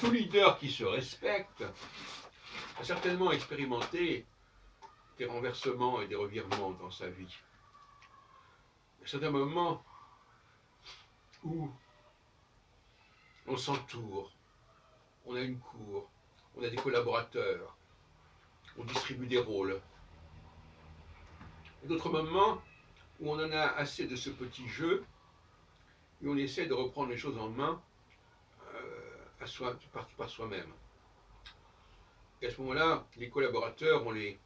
tout leader qui se respecte a certainement expérimenté des renversements et des revirements dans sa vie. C'est un moment où on s'entoure, on a une cour, on a des collaborateurs, on distribue des rôles. Et d'autres moments où on en a assez de ce petit jeu et on essaie de reprendre les choses en main par soi-même. Et à ce moment-là, les collaborateurs, on les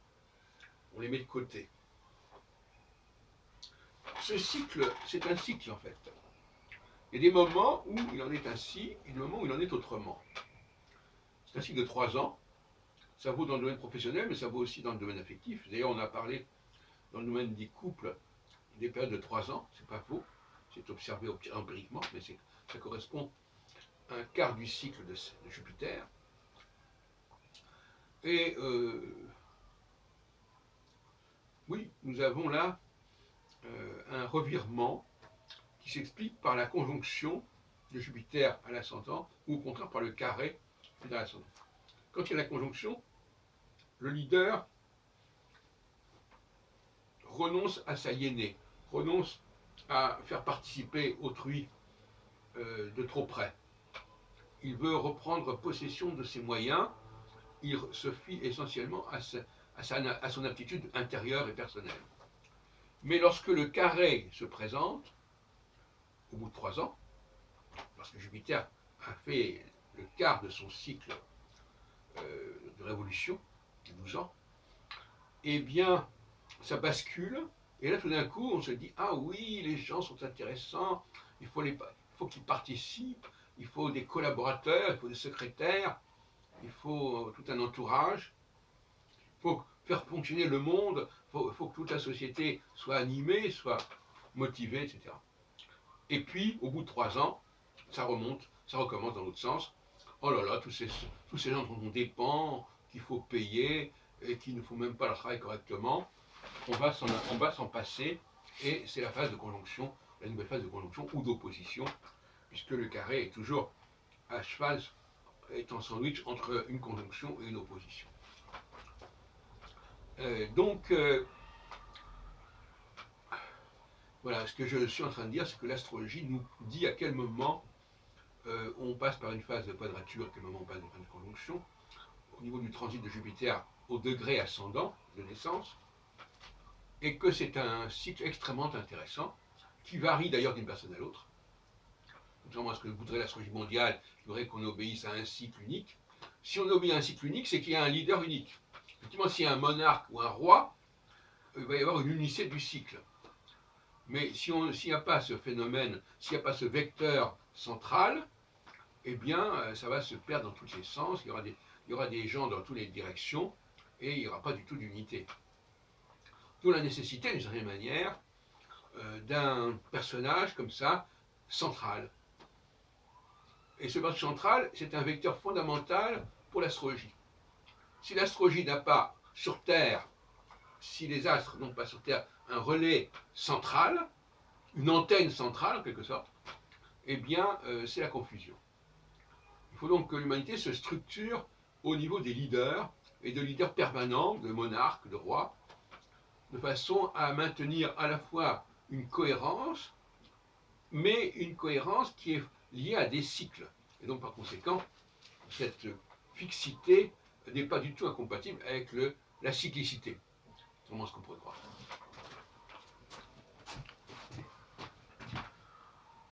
met de côté. Ce cycle, c'est un cycle en fait. Il y a des moments où il en est ainsi et des moments où il en est autrement. C'est un cycle de 3 ans. Ça vaut dans le domaine professionnel, mais ça vaut aussi dans le domaine affectif. D'ailleurs, on a parlé dans le domaine des couples des périodes de 3 ans. C'est pas faux. C'est observé empiriquement, mais ça correspond à un quart du cycle de Jupiter. Et oui, nous avons là un revirement qui s'explique par la conjonction de Jupiter à l'ascendant, ou au contraire par le carré de l'ascendant. Quand il y a la conjonction, le leader renonce à sa yéné, renonce à faire participer autrui de trop près. Il veut reprendre possession de ses moyens, il se fie essentiellement à son aptitude intérieure et personnelle. Mais lorsque le carré se présente, au bout de 3 ans, lorsque Jupiter a fait le quart de son cycle de révolution, de 12 ans, eh bien, ça bascule, et là tout d'un coup, on se dit, ah oui, les gens sont intéressants, il faut qu'ils participent, il faut des collaborateurs, il faut des secrétaires, il faut tout un entourage, il faut faire fonctionner le monde, il faut que toute la société soit animée, soit motivée, etc. Et puis, au bout de 3 ans, ça remonte, ça recommence dans l'autre sens. Oh là là, tous ces gens dont on dépend, qu'il faut payer, et qui ne font même pas leur travail correctement, on va s'en passer, et c'est la phase de conjonction, la nouvelle phase de conjonction ou d'opposition, puisque le carré est toujours à cheval, est en sandwich entre une conjonction et une opposition. Donc, voilà, ce que je suis en train de dire, c'est que l'astrologie nous dit à quel moment on passe par une phase de quadrature, à quel moment on passe par une conjonction, au niveau du transit de Jupiter au degré ascendant de naissance, et que c'est un cycle extrêmement intéressant, qui varie d'ailleurs d'une personne à l'autre. Contrairement à ce que voudrait l'astrologie mondiale, qui voudrait qu'on obéisse à un cycle unique. Si on obéit à un cycle unique, c'est qu'il y a un leader unique. Effectivement, s'il y a un monarque ou un roi, il va y avoir une unicité du cycle. Mais s'il n'y a pas ce phénomène, s'il n'y a pas ce vecteur central, eh bien, ça va se perdre dans tous les sens, il y aura des gens dans toutes les directions, et il n'y aura pas du tout d'unité. D'où la nécessité, d'une certaine manière, d'un personnage comme ça, central. Et ce personnage central, c'est un vecteur fondamental pour l'astrologie. Si l'astrologie n'a pas sur Terre, si les astres n'ont pas sur Terre un relais central, une antenne centrale en quelque sorte, eh bien, c'est la confusion. Il faut donc que l'humanité se structure au niveau des leaders, et de leaders permanents, de monarques, de rois, de façon à maintenir à la fois une cohérence, mais une cohérence qui est liée à des cycles. Et donc par conséquent, cette fixité n'est pas du tout incompatible avec la cyclicité, contrairement à ce qu'on pourrait croire.